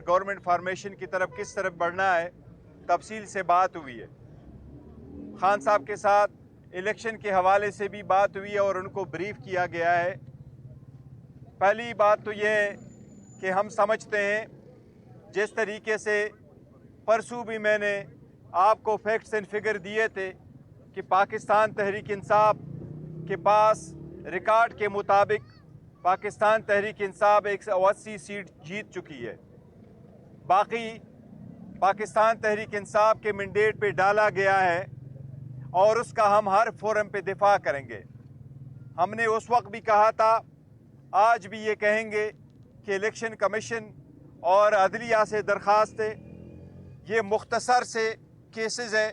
Government formation की तरफ किस तरफ बढ़ना है तफसील से बात हुई है। खान साहब के साथ इलेक्शन के हवाले से भी बात हुई है और उनको ब्रीफ किया गया है। पहली बात तो ये है कि हम समझते हैं जिस तरीके से परसों भी मैंने आपको फैक्ट्स एंड फिगर दिए थे कि पाकिस्तान तहरीक इंसाफ के पास रिकॉर्ड के मुताबिक पाकिस्तान तहरीक इंसाफ 180 सीट जीत चुकी है। बाकी पाकिस्तान तहरीक इंसाफ के मैंडेट पे डाला गया है और उसका हम हर फोरम पे दिफा करेंगे। हमने उस वक्त भी कहा था, आज भी ये कहेंगे कि इलेक्शन कमीशन और अदलिया से दरख्वास्त है, ये मुख्तसर से केसेस है,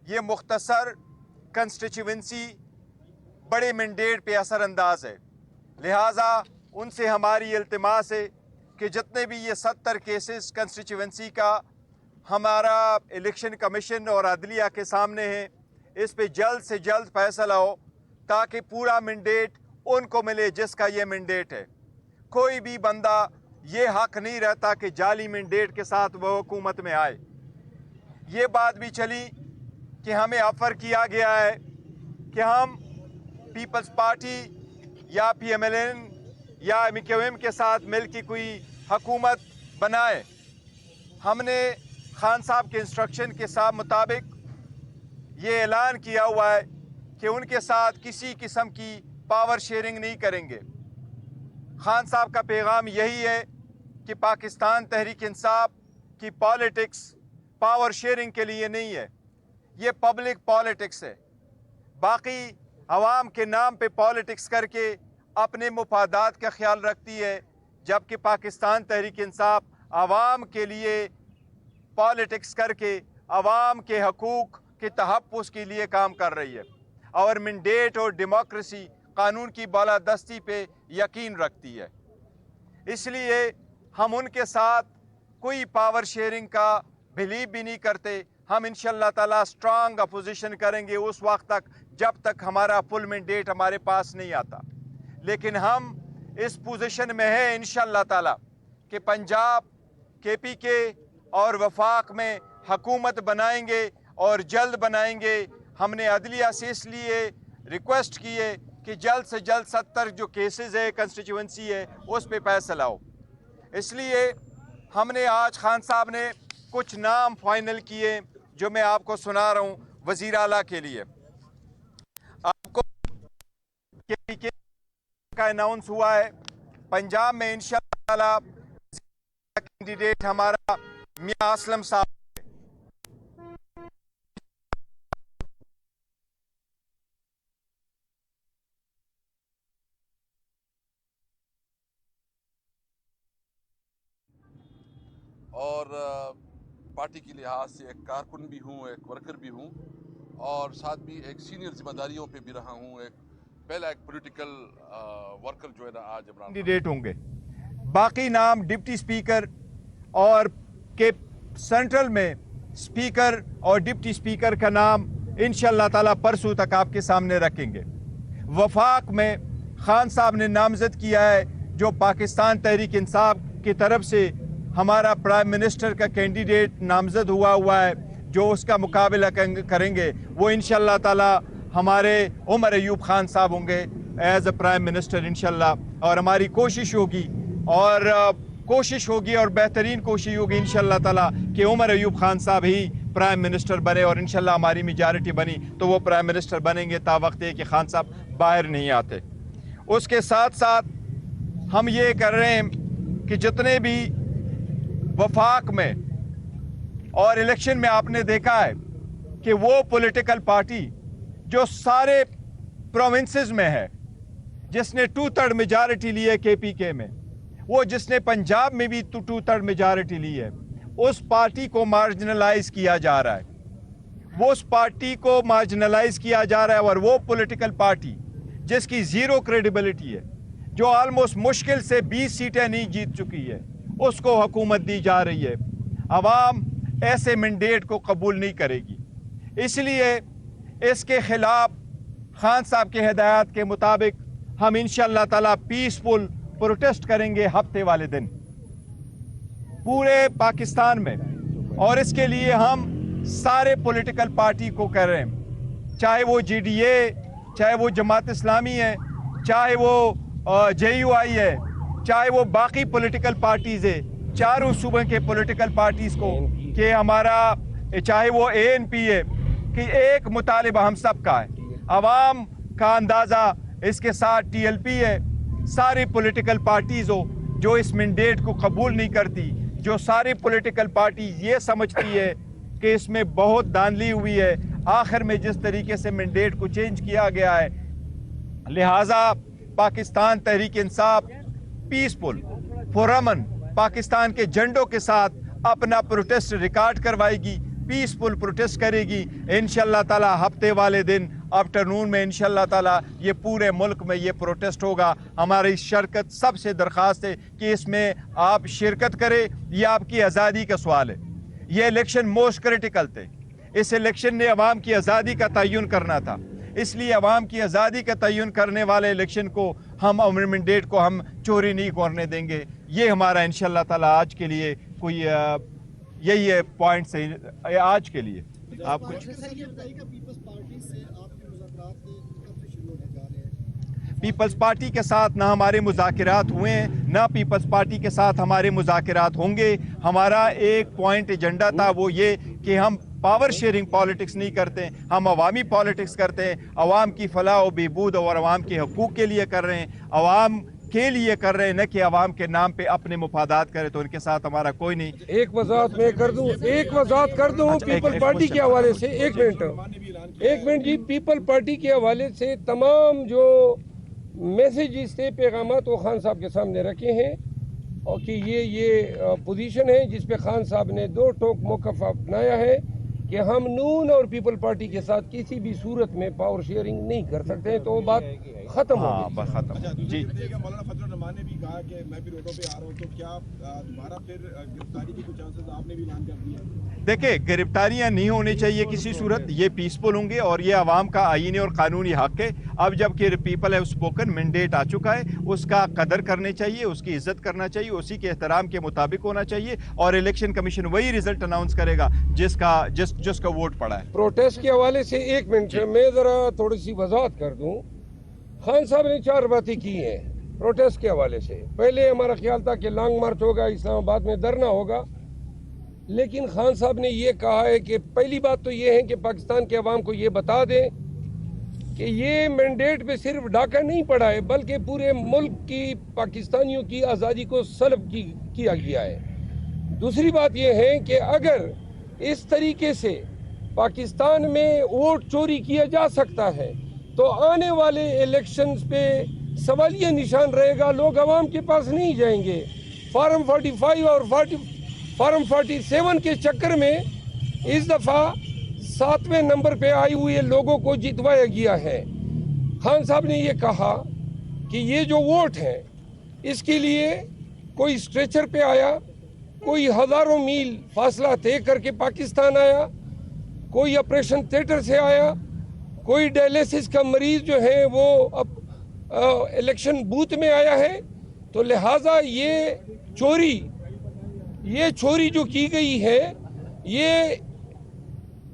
ये मुख्तसर कंस्टिट्यूंसी बड़े मैंडेट पे असरअंदाज है। लिहाजा उनसे हमारी इल्तिमास है कि जितने भी ये 70 केसेस कंस्टिट्यूंसी का हमारा इलेक्शन कमीशन और अदलिया के सामने है, इस पे जल्द से जल्द फैसला हो ताकि पूरा मैंडेट उनको मिले जिसका ये मैंडेट है। कोई भी बंदा ये हक नहीं रहता कि जाली मैंडेट के साथ वो हुकूमत में आए। ये बात भी चली कि हमें ऑफ़र किया गया है कि हम पीपल्स पार्टी या PMLN या MKM के साथ मिल के कोई हुकूमत बनाए। हमने खान साहब के इंस्ट्रक्शन के साथ मुताबिक ये ऐलान किया हुआ है कि उनके साथ किसी किस्म की पावर शेयरिंग नहीं करेंगे। खान साहब का पैगाम यही है कि पाकिस्तान तहरीक इंसाफ की पॉलिटिक्स पावर शेयरिंग के लिए नहीं है, ये पब्लिक पॉलिटिक्स है। बाकी अवाम के नाम पे पॉलिटिक्स करके अपने मुफादात का ख्याल रखती है, जबकि पाकिस्तान तहरीक इंसाफ अवाम के लिए पॉलिटिक्स करके अवाम के हकूक़ के तहफ़्फ़ुज़ के लिए काम कर रही है और मैंडेट और डेमोक्रेसी कानून की बालादस्ती पे यकीन रखती है। इसलिए हम उनके साथ कोई पावर शेयरिंग का बिलीव भी नहीं करते। हम इंशाअल्लाह ताला स्ट्रांग अपोजिशन करेंगे उस वक्त तक जब तक हमारा फुल मैंडेट हमारे पास नहीं आता। लेकिन हम इस पोजीशन में है इंशाअल्लाह ताला कि पंजाब KPK और वफाक में हुकूमत बनाएंगे और जल्द बनाएंगे। हमने अदलिया से इसलिए रिक्वेस्ट की है कि जल्द से जल्द 70 जो केसेस है कंस्टिट्यूंसी है उस पे फैसला हो। इसलिए हमने आज खान साहब ने कुछ नाम फाइनल किए जो मैं आपको सुना रहा हूँ वज़ीर आला के लिए। आपको KPK का अनाउंस हुआ है, पंजाब में इंशाअल्लाह कैंडिडेट हमारा मियां असलम साहब। और पार्टी के लिहाज से एक कारकुन भी हूँ, एक वर्कर भी हूँ और साथ भी एक सीनियर जिम्मेदारियों पे भी रहा हूँ। पहला एक पॉलिटिकल वर्कर जो है ना आज कैंडिडेट होंगे। बाकी नाम डिप्टी स्पीकर और के सेंट्रल में स्पीकर और डिप्टी स्पीकर का नाम इंशाअल्लाह ताला परसों तक आपके सामने रखेंगे। वफाक में खान साहब ने नामजद किया है जो पाकिस्तान तहरीक इंसाफ की तरफ से हमारा प्राइम मिनिस्टर का कैंडिडेट नामजद हुआ है, जो उसका मुकाबला करेंगे वो इंशाअल्लाह ताला हमारे उमर अयूब खान साहब होंगे एज अ प्राइम मिनिस्टर इंशाअल्लाह। और हमारी कोशिश होगी और बेहतरीन कोशिश होगी इंशाअल्लाह ताला कि उमर अयूब खान साहब ही प्राइम मिनिस्टर बने और इंशाअल्लाह हमारी मेजॉरिटी बनी तो वो प्राइम मिनिस्टर बनेंगे तावक्त है कि खान साहब बाहर नहीं आते। उसके साथ साथ हम ये कर रहे हैं कि जितने भी वफाक में और इलेक्शन में आपने देखा है कि वो पॉलिटिकल पार्टी जो सारे प्रोविंसेस में है, जिसने 2/3 मेजॉरिटी ली है KPK में, वो जिसने पंजाब में भी 2/3 मेजॉरिटी ली है, उस पार्टी को मार्जिनलाइज किया जा रहा है। वो उस पार्टी को मार्जिनलाइज किया जा रहा है और वो पॉलिटिकल पार्टी जिसकी ज़ीरो क्रेडिबिलिटी है, जो ऑलमोस्ट मुश्किल से 20 सीटें नहीं जीत चुकी है, उसको हुकूमत दी जा रही है। अवाम ऐसे मैंडेट को कबूल नहीं करेगी। इसलिए इसके खिलाफ खान साहब के हिदायत के मुताबिक हम इंशाअल्लाह ताला पीसफुल प्रोटेस्ट करेंगे हफ्ते वाले दिन। पूरे पाकिस्तान में, और इसके लिए हम सारे पॉलिटिकल पार्टी को कह रहे हैं, चाहे वो GDA, चाहे वो जमात इस्लामी है, चाहे वो JUI है, चाहे वो बाकी पॉलिटिकल पार्टीज़ है, चारों सूबे के पॉलिटिकल पार्टीज़ को, कि हमारा चाहे वो ANP है, कि एक मुतालिबा हम सब का है, अवाम का अंदाज़ा इसके साथ TLP है, सारी पॉलिटिकल पार्टीज़ हो जो इस मैंडेट को कबूल नहीं करती, जो सारी पॉलिटिकल पार्टी ये समझती है कि इसमें बहुत धांधली हुई है, आखिर में जिस तरीके से मैंडेट को चेंज किया गया है, लिहाजा पाकिस्तान तहरीक इंसाफ पीसफुल पुरअमन पाकिस्तान के झंडों के साथ अपना प्रोटेस्ट रिकॉर्ड करवाएगी, पीसफुल प्रोटेस्ट करेगी इंशाअल्लाह ताला। हफ्ते वाले दिन आफ्टरनून में इंशाअल्लाह ताला ये पूरे मुल्क में ये प्रोटेस्ट होगा। हमारी शिरकत सबसे दरख्वास्त है कि इसमें आप शिरकत करें, ये आपकी आज़ादी का सवाल है। ये इलेक्शन मोस्ट क्रिटिकल थे, इस इलेक्शन ने अवाम की आज़ादी का तयन करना था, इसलिए अवाम की आज़ादी का तयन करने वाले इलेक्शन को हम मैंडेट को हम चोरी नहीं करने देंगे। ये हमारा इंशाअल्लाह ताला आज के लिए कोई यही है पॉइंट से आज के लिए। आप कुछ पीपल्स पार्टी के साथ ना हमारे मुज़ाकिरात हुए हैं, ना पीपल्स पार्टी के साथ हमारे मुज़ाकिरात होंगे। हमारा एक पॉइंट एजेंडा था, वो ये कि हम पावर शेयरिंग पॉलिटिक्स नहीं करते, हम अवामी पॉलिटिक्स करते हैं, अवाम की फलाह व बहबूद और अवाम के हकूक़ के लिए कर रहे हैं, अवाम के लिए कर रहे हैं, न कि अवाम के नाम पे अपने मुफादात करें। तो उनके साथ हमारा कोई नहीं। एक वजाहत मैं कर दूं, पीपल पार्टी के हवाले से। एक मिनट जी, पीपल पार्टी के हवाले से तमाम जो मैसेजेस थे, पैगामात, वो खान साहब के सामने रखे हैं, और कि ये पोजीशन है जिस पे खान साहब ने दो टोक मौक़िफ़ अपनाया है कि हम नून और पीपल पार्टी के साथ किसी भी सूरत में पावर शेयरिंग नहीं कर सकते हैं। तो वो बात खत्म हो गई। बस खत्म जी। मौलाना फजल रहमान ने भी कहा कि मैं भी रोडों पे आ रहा हूँ, तो क्या दोबारा फिर गिरफ्तारी के कुछ चांसेस आपने भी ऐलान कर दिया? देखिए, गिरफ्तारियां नहीं होनी चाहिए किसी सूरत, ये पीसफुल होंगे और ये आवाम का आईनी और कानूनी हक है। अब जबकि पीपल हैव स्पोकन, मैंडेट आ चुका है, उसका कदर करनी चाहिए, उसकी इज्जत करना चाहिए, उसी के एहतराम के मुताबिक होना चाहिए, और इलेक्शन कमीशन वही रिजल्ट अनाउंस करेगा जिसका वोट पड़ा है। प्रोटेस्ट के हवाले से एक मिनट मैं जरा थोड़ी सी वजाहत कर दूं। खान साहब ने 4 बातें की हैं प्रोटेस्ट के हवाले से। पहले हमारा ख्याल था कि लॉन्ग मार्च होगा, इस्लामाबाद में धरना होगा, लेकिन खान साहब ने ये कहा है कि पहली बात तो ये है कि पाकिस्तान के अवाम को ये बता दें कि ये मैंडेट पे सिर्फ डाका नहीं पड़ा है, बल्कि पूरे मुल्क की पाकिस्तानियों की आज़ादी को सल्ब किया गया है। दूसरी बात ये है कि अगर इस तरीके से पाकिस्तान में वोट चोरी किया जा सकता है तो आने वाले इलेक्शंस पे सवालिया निशान रहेगा, लोग अवाम के पास नहीं जाएंगे। फार्म 45 और फार्म 47 के चक्कर में इस दफ़ा 7वें नंबर पे आई हुए लोगों को जितवाया गया है। खान साहब ने ये कहा कि ये जो वोट है इसके लिए कोई स्ट्रेचर पे आया, कोई हज़ारों मील फासला तय करके पाकिस्तान आया, कोई ऑपरेशन थिएटर से आया, कोई डायलिसिस का मरीज जो है वो अब इलेक्शन बूथ में आया है। तो लिहाजा ये चोरी जो की गई है ये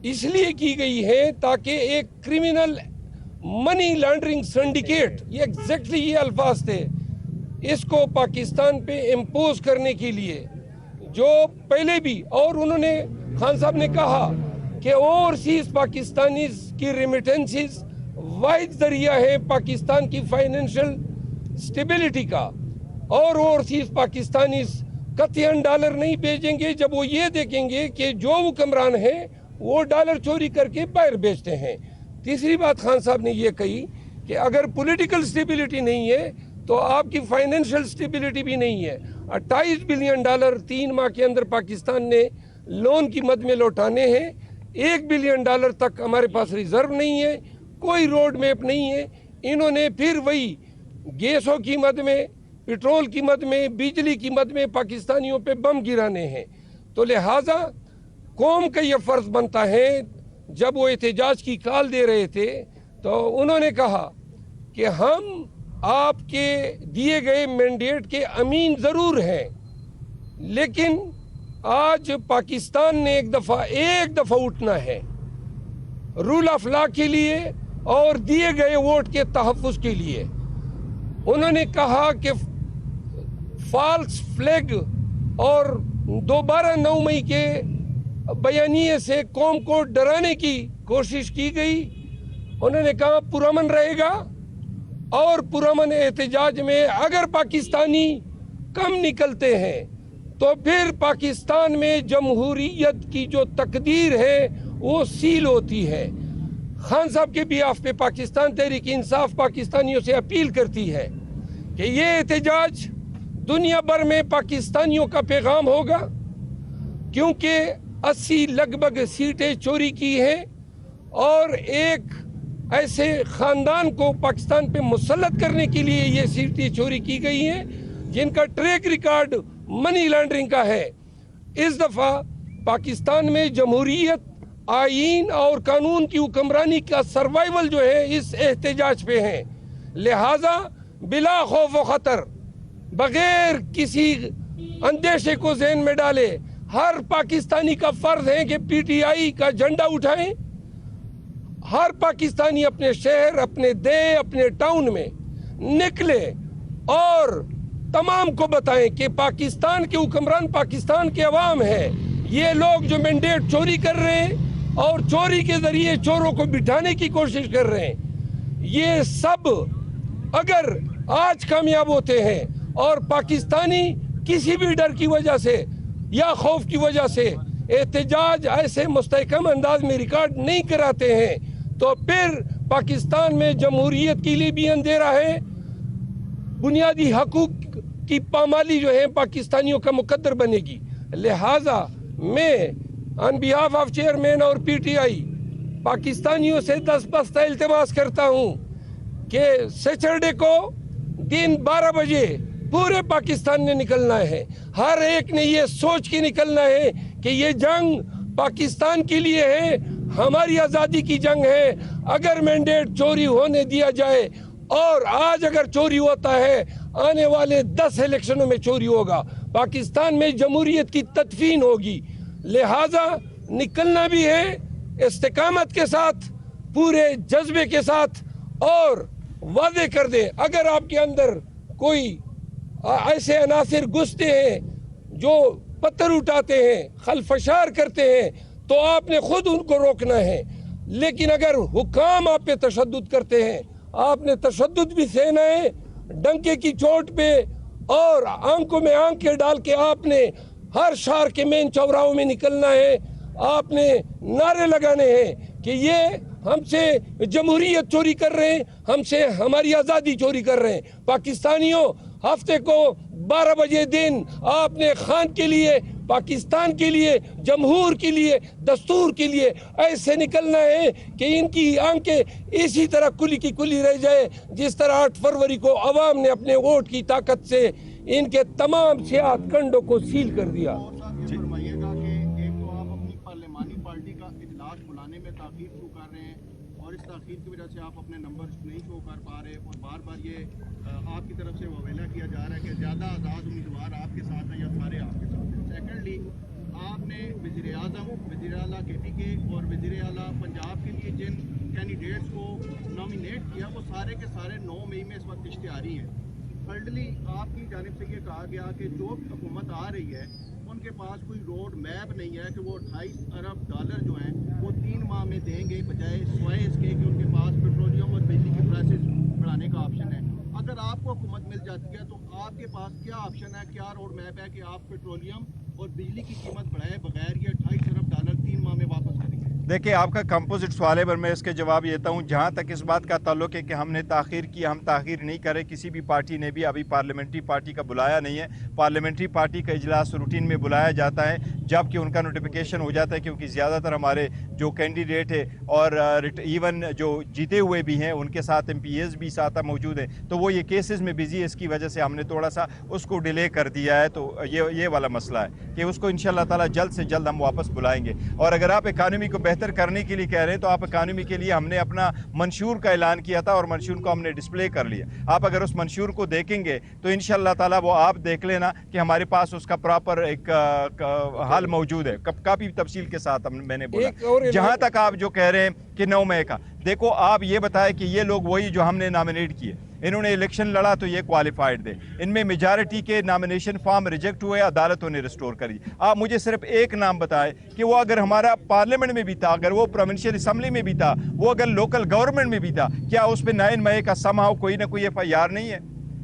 इसलिए की गई है ताकि एक क्रिमिनल मनी लॉन्ड्रिंग सिंडिकेट, ये एग्जैक्टली ये अल्फाज थे, इसको पाकिस्तान पे इम्पोज करने के लिए, जो पहले भी, और उन्होंने खान साहब ने कहा कि ओवरसीज पाकिस्तानीज की रेमिटेंसेस वाहिद जरिया है पाकिस्तान की फाइनेंशियल स्टेबिलिटी का, और ओवरसीज पाकिस्तानीज कतईन डॉलर नहीं भेजेंगे जब वो ये देखेंगे कि जो हुक्मरान हैं वो डॉलर चोरी करके बाहर बेचते हैं। तीसरी बात खान साहब ने ये कही कि अगर पॉलिटिकल स्टेबिलिटी नहीं है तो आपकी फाइनेंशियल स्टेबिलिटी भी नहीं है। 28 बिलियन डॉलर 3 माह के अंदर पाकिस्तान ने लोन की मद में लौटाने हैं। 1 बिलियन डॉलर तक हमारे पास रिजर्व नहीं है, कोई रोड मैप नहीं है। इन्होंने फिर वही गैसों की मद में, पेट्रोल की मद में, बिजली की मद में पाकिस्तानियों पे बम गिराने हैं। तो लिहाजा कौम का ये फर्ज बनता है, जब वो एहतजाज की कॉल दे रहे थे तो उन्होंने कहा कि हम आपके दिए गए मैंडेट के अमीन ज़रूर हैं, लेकिन آج پاکستان نے ایک دفعہ اٹھنا ہے رول آف لا کے لیے اور دیے گئے ووٹ کے تحفظ کے لیے. انہوں نے کہا کہ فالس فلیگ اور دوبارہ 9 مئی کے بیانیے سے قوم کو ڈرانے کی کوشش کی گئی. انہوں نے کہا پرامن رہے گا اور پرامن احتجاج میں اگر پاکستانی کم نکلتے ہیں تو پھر پاکستان میں جمہوریت کی جو تقدیر ہے وہ سیل ہوتی ہے. خان صاحب کے بیاف پہ پاکستان تحریک انصاف پاکستانیوں سے اپیل کرتی ہے کہ یہ احتجاج دنیا بھر میں پاکستانیوں کا پیغام ہوگا، کیونکہ 80 لگ بھگ سیٹیں چوری کی ہیں اور ایک ایسے خاندان کو پاکستان پہ مسلط کرنے کے لیے یہ سیٹیں چوری کی گئی ہیں جن کا ٹریک ریکارڈ منی لانڈرنگ کا ہے. اس دفعہ پاکستان میں جمہوریت، آئین اور قانون کی حکمرانی کا سروائیول جو ہے اس احتجاج پہ ہیں. لہٰذا بلا خوف و خطر، بغیر کسی اندیشے کو ذہن میں ڈالے، ہر پاکستانی کا فرض ہے کہ پی ٹی آئی کا جھنڈا اٹھائیں. ہر پاکستانی اپنے شہر، اپنے دے، اپنے ٹاؤن میں نکلے اور تمام کو بتائیں کہ پاکستان کے حکمران پاکستان کے عوام ہیں. یہ لوگ جو مینڈیٹ چوری کر رہے ہیں اور چوری کے ذریعے چوروں کو بٹھانے کی کوشش کر رہے ہیں، یہ سب اگر آج کامیاب ہوتے ہیں اور پاکستانی کسی بھی ڈر کی وجہ سے یا خوف کی وجہ سے احتجاج ایسے مستحکم انداز میں ریکارڈ نہیں کراتے ہیں تو پھر پاکستان میں جمہوریت کے لیے بھی اندھیرا ہے. بنیادی حقوق کی پامالی جو ہے پاکستانیوں کا مقدر بنے گی. لہٰذا میں آن بیہاف آف چیئرمین اور پی ٹی آئی پاکستانیوں سے دستبستہ التماس کرتا ہوں کہ سیچرڈے کو دن 12 بجے پورے پاکستان نے نکلنا ہے. ہر ایک نے یہ سوچ کے نکلنا ہے کہ یہ جنگ پاکستان کے لیے ہے، ہماری آزادی کی جنگ ہے. اگر مینڈیٹ چوری ہونے دیا جائے، اور آج اگر چوری ہوتا ہے آنے والے 10 الیکشنوں میں چوری ہوگا، پاکستان میں جمہوریت کی تدفین ہوگی. لہٰذا نکلنا بھی ہے استقامت کے ساتھ، پورے جذبے کے ساتھ، اور واضح کر دیں اگر آپ کے اندر کوئی ایسے عناصر گھستے ہیں جو پتھر اٹھاتے ہیں، خلفشار کرتے ہیں، تو آپ نے خود ان کو روکنا ہے. لیکن اگر حکام آپ پہ تشدد کرتے ہیں، آپ نے تشدد بھی سہنا ہے، ڈنکے کی چوٹ پہ اور آنکھوں میں آنکھیں ڈال کے آپ نے ہر شہر کے مین چوراہوں میں نکلنا ہے. آپ نے نعرے لگانے ہیں کہ یہ ہم سے جمہوریت چوری کر رہے ہیں، ہم سے ہماری آزادی چوری کر رہے ہیں. پاکستانیوں، ہفتے کو 12 بجے دن آپ نے خان کے لیے، پاکستان کے لیے، جمہور کے لیے، دستور کے لیے ایسے نکلنا ہے کہ ان کی آنکھیں اسی طرح کلی کی کلی رہ جائے جس طرح 8 فروری کو عوام نے اپنے ووٹ کی طاقت سے ان کے تمام سیاحت کنڈوں کو سیل کر دیا. جی فرمائیے گا کہ ایک تو آپ اپنی پارلیمانی پارٹی کا اجلاس بلانے میں تاخیر شروع کر رہے ہیں اور اس تاخیر کی وجہ سے آپ اپنے نمبر نہیں شو کر پا رہے، اور بار بار یہ آپ کی طرف سے وویلا کیا جا رہا ہے کہ زیادہ آزاد امیدوار آپ کے ساتھ ہیں یا سارے آپ کے ساتھ ہیں. سیکنڈلی، آپ نے وزیر اعظم، وزیر اعلیٰ کے پی کے اور وزیر اعلیٰ پنجاب کے لیے جن کینڈیڈیٹس کو نامینیٹ کیا وہ سارے کے سارے 9 مئی میں اس وقت اشتہاری ہیں. تھرڈلی، آپ کی جانب سے یہ کہا گیا کہ جو حکومت آ رہی ہے ان کے پاس کوئی روڈ میپ نہیں ہے کہ وہ 28 ارب ڈالر جو ہیں وہ 3 ماہ میں دیں گے، بجائے سوائے اس کے کہ ان کے پاس پیٹرولیم اور بجلی کے پرائسز بڑھانے کا آپشن ہے. اگر آپ کو حکومت مل جاتی ہے تو آپ کے پاس کیا آپشن ہے، کیا روڈ میپ ہے کہ آپ پیٹرولیم اور بجلی کی قیمت بڑھائے بغیر یہ 28 ارب ڈالر 3 ماہ میں واپس کریں گے؟ دیکھیں، آپ کا کمپوزٹ سوال ہے، پر میں اس کے جواب دیتا ہوں. جہاں تک اس بات کا تعلق ہے کہ ہم نے تاخیر کی، ہم تاخیر نہیں کرے. کسی بھی پارٹی نے بھی ابھی پارلیمنٹری پارٹی کا بلایا نہیں ہے. پارلیمنٹری پارٹی کا اجلاس روٹین میں بلایا جاتا ہے جب کہ ان کا نوٹیفیکیشن ہو جاتا ہے، کیونکہ زیادہ تر ہمارے جو کینڈیڈیٹ ہے اور ایون جو جیتے ہوئے بھی ہیں ان کے ساتھ ایم پی ایز بھی ساتھ موجود ہیں، تو وہ یہ کیسز میں بزی ہے. اس کی وجہ سے ہم نے تھوڑا سا اس کو ڈیلے کر دیا ہے. تو یہ والا مسئلہ ہے کہ اس کو انشاءاللہ تعالی جلد سے جلد ہم واپس بلائیں گے. اور اگر آپ اکانومی کو بہتر کرنے کے لیے کہہ رہے ہیں تو آپ اکانومی کے لیے ہم نے اپنا منشور کا اعلان کیا تھا اور منشور کو ہم نے ڈسپلے کر لیا. آپ اگر اس منشور کو دیکھیں گے تو انشاءاللہ تعالی وہ آپ دیکھ لینا کہ ہمارے پاس اس کا پراپر ایک हाल मौजूद है, काफ़ी तफसील के साथ मैंने एक और बोला। जहाँ तक आप जो कह रहे हैं कि 9 मई का, देखो आप ये बताएं कि ये लोग वही जो हमने नॉमिनेट किए, इन्होंने इलेक्शन लड़ा तो ये क्वालिफाइड थे, इनमें मेजॉरिटी के नॉमिनेशन फॉर्म रिजेक्ट हुए, अदालतों ने रिस्टोर करी। आप मुझे सिर्फ एक नाम बताएं कि वो अगर हमारा पार्लियामेंट में भी था, अगर वो प्रोविंशियल असम्बली में भी था, वो अगर लोकल गवर्नमेंट में भी था, क्या उस पर 9 मई का समाव कोई ना कोई FIR नहीं है?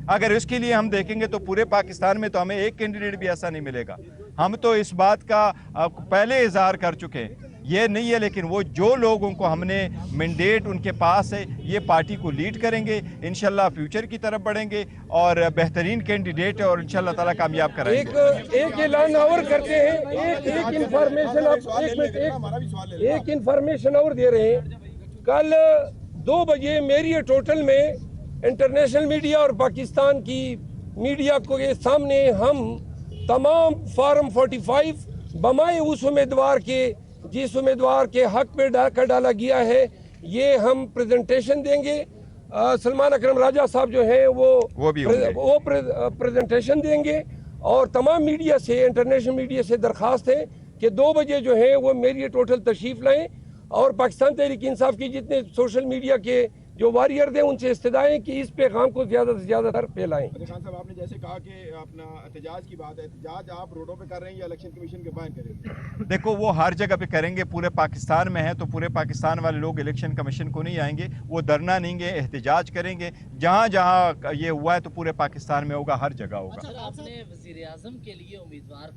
अगर इसके लिए हम देखेंगे तो पूरे पाकिस्तान में तो हमें एक कैंडिडेट भी ऐसा नहीं मिलेगा। हम तो इस बात का पहले इजहार कर चुके हैं, ये नहीं है, लेकिन वो जो लोगों को हमने मैंडेट उनके पास है, ये पार्टी को लीड करेंगे, इंशाल्लाह फ्यूचर की तरफ बढ़ेंगे और बेहतरीन कैंडिडेट है और इंशाल्लाह ताला कामयाब कराएंगे। एक ऐलान और करते हैं, एक इंफॉर्मेशन और दे रहे हैं। कल 2 बजे मेरियट होटल में इंटरनेशनल मीडिया और पाकिस्तान की मीडिया को के सामने हम तमाम फार्म 45 बमाए उस उम्मीदवार के जिस उम्मीदवार के हक में डाका डाला गया है, ये हम प्रेजेंटेशन देंगे। सलमान अकरम राजा साहब जो हैं वो प्रेजेंटेशन देंगे और तमाम मीडिया से, इंटरनेशनल मीडिया से दरख्वास्त है कि 2 बजे जो है वो मेरियट होटल तशरीफ लाएं और पाकिस्तान तहरीक इंसाफ की जितने सोशल मीडिया के जो वॉरियर थे उनसे इस्तदाएं कि इस पैगाम को ज़्यादा से ज़्यादा तर फैलाएं। खान साहब, आपने जैसे कहा कि अपना एहतजाज की बात है, एहतजाज आप रोडों पे कर रहे हैं या इलेक्शन कमीशन के बाहर करेंगे? देखो वो हर जगह पे करेंगे, पूरे पाकिस्तान में है तो पूरे पाकिस्तान वाले लोग इलेक्शन कमीशन को नहीं आएंगे, वो धरना देंगे, एहतजाज करेंगे। जहाँ जहाँ ये हुआ है तो पूरे पाकिस्तान में होगा, हर जगह होगा। अच्छा, आपने वज़ीर आज़म के लिए उम्मीदवार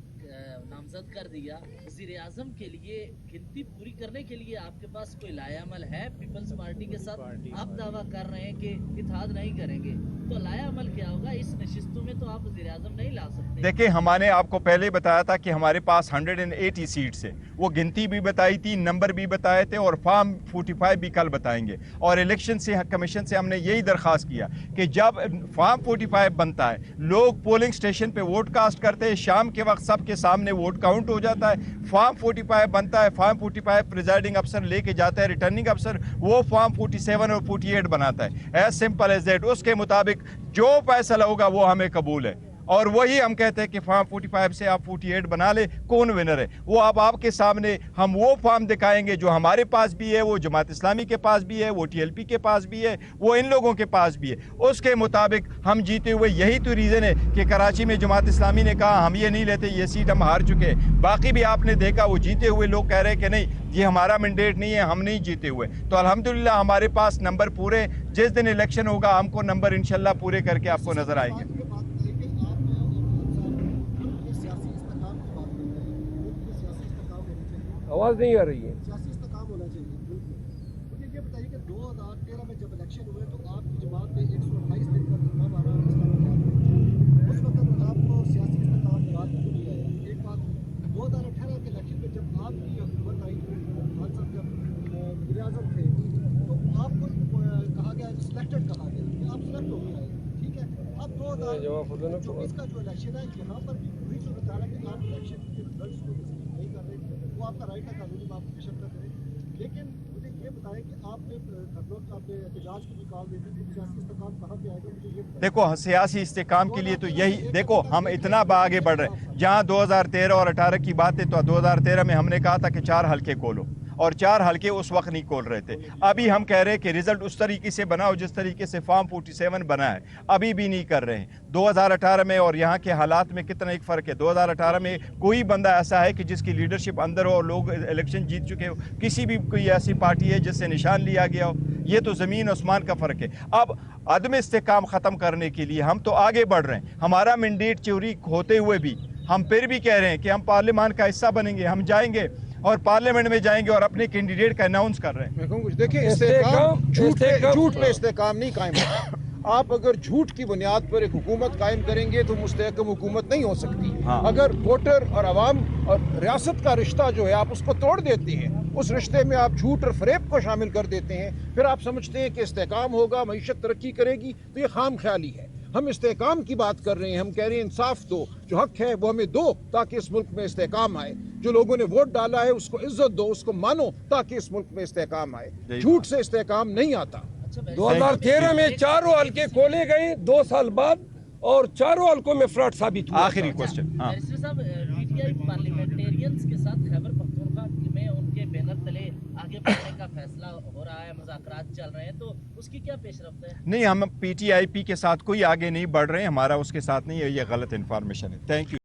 नामजद कर दिया, वज़ीर आज़म के लिए गिनती पूरी करने के लिए आपके पास कोई लायामल है? पीपल्स पार्टी के साथ आप दावा कर रहे हैं कि इत्तेहाद नहीं करेंगे, तो लायामल क्या होगा? इस नशिस्तों में तो आप वज़ीर आज़म नहीं ला सकते। देखिए, हमने आपको पहले बताया था कि हमारे पास 180 सीट्स है, वो गिनती भी बताई थी, नंबर भी बताए थे और फॉर्म 45 भी कल बताएंगे। और इलेक्शन से कमीशन से हमने यही दरख्वास्त किया कि जब फॉर्म 45 बनता है, लोग पोलिंग स्टेशन पे वोट कास्ट करते हैं, शाम के वक्त सबके सामने वोट काउंट हो जाता है, फॉर्म 45 बनता है, फॉर्म 45 प्रिजाइडिंग अफसर लेके जाता है, रिटर्निंग अफसर वो फॉर्म 47 और 48 बनाता है। As simple as that. उसके मुताबिक जो फैसला होगा वो हमें कबूल है और वही हम कहते हैं कि फॉर्म 45 से आप 48 बना ले, कौन विनर है वो अब आपके सामने हम वो फॉर्म दिखाएंगे जो हमारे पास भी है, वो जमात इस्लामी के पास भी है, वो TLP के पास भी है, वो इन लोगों के पास भी है। उसके मुताबिक हम जीते हुए, यही तो रीज़न है कि कराची में जमात इस्लामी ने कहा हम ये नहीं लेते, ये सीट हम हार चुके हैं। बाकी भी आपने देखा वो जीते हुए लोग कह रहे हैं कि नहीं, ये हमारा मैंडेट नहीं है, हम नहीं जीते हुए। तो अल्हम्दुलिल्लाह हमारे पास नंबर पूरे, जिस दिन इलेक्शन होगा हमको नंबर इंशाल्लाह पूरे करके आपको नजर आएंगे। आवाज़ नहीं आ रही है। सियासी इस्तेकाम होना चाहिए, बिल्कुल। मुझे ये बताइए कि 2013 में जब इलेक्शन हुए तो आपकी जमात ने 128 दिन का धरना मारा, उस वक्त आपको सियासी इस्तेकाम रात को नहीं आया। एक बात, 2018 के इलेक्शन में जब आपकी हुकूमत आई, खान साहब जब वज़ीर आज़म थे, तो आपको कहा गया, सिलेक्टेड कहा गया कि आप सिलेक्ट हो गए, ठीक है। अब 2024 का जो इलेक्शन है, यहाँ पर भी वही सूरत है कि आप इलेक्शन के रिजल्ट को नहीं कर रहे, वो आपका राइट है, कानूनी आप बेशक कर करें, लेकिन मुझे ये बताएं कि आपने आपने एहतजाज को भी कॉल देती थी, सियासी इस्तेकाम कहाँ पे आएगा, मुझे ये बताएं। देखो, सियासी इस्तेकाम के लिए तो यही, देखो हम इतना आगे बढ़ रहे हैं। जहाँ 2013 और 18 की बात है तो 2013 में हमने कहा था कि 4 हल्के खोलो और 4 हल्के उस वक्त नहीं खोल रहे थे। अभी हम कह रहे हैं कि रिजल्ट उस तरीके से बनाओ जिस तरीके से फॉर्म 47 बना है, अभी भी नहीं कर रहे हैं। 2018 में और यहाँ के हालात में कितना एक फ़र्क है। 2018 में कोई बंदा ऐसा है कि जिसकी लीडरशिप अंदर हो और लोग इलेक्शन जीत चुके हो, किसी भी कोई ऐसी पार्टी है जिससे निशान लिया गया हो, ये तो ज़मीन आसमान का फ़र्क है। अब अदम इस्तेकाम ख़त्म करने के लिए हम तो आगे बढ़ रहे हैं। हमारा मैंडेट चोरी होते हुए भी हम फिर भी कह रहे हैं कि हम पार्लियामान का हिस्सा बनेंगे, हम जाएंगे और पार्लियामेंट में जाएंगे और अपने कैंडिडेट का अनाउंस कर रहे हैं। मैं कहूँ देखिए, इस्तेकाम झूठ पे इस्तेकाम नहीं कायम होता। आप अगर झूठ की बुनियाद पर एक हुकूमत कायम करेंगे तो मुस्तहकम हुकूमत नहीं हो सकती। अगर वोटर और आवाम और रियासत का रिश्ता जो है आप उसको तोड़ देते हैं, उस रिश्ते में आप झूठ और फरेब को शामिल कर देते हैं, फिर आप समझते हैं कि इस्तेकाम होगा, मईशत तरक्की करेगी, तो ये खाम ख्याली है। हम इस्तेकाम की बात कर रहे हैं, हम कह रहे हैं इंसाफ दो, जो हक है वो हमें दो ताकि इस मुल्क में इस्तेकाम आए। जो लोगों ने वोट डाला है उसको इज्जत दो, उसको मानो ताकि इस मुल्क में इस्तेकाम आए। झूठ से इस्तेकाम नहीं आता। 2013 में 4 हल्के खोले गए 2 साल बाद और 4 हल्कों में फ्रॉड साबित हुआ। आखिरी क्वेश्चन, बैरिस्टर साहब, PTI पार्लियामेंटेरियन फैसला हो रहा है, मुज़ाकरात चल रहे हैं, तो उसकी क्या पेशरफ्त है? नहीं, हम PTIP के साथ कोई आगे नहीं बढ़ रहे हैं, हमारा उसके साथ नहीं है, ये गलत इन्फॉर्मेशन है। Thank you.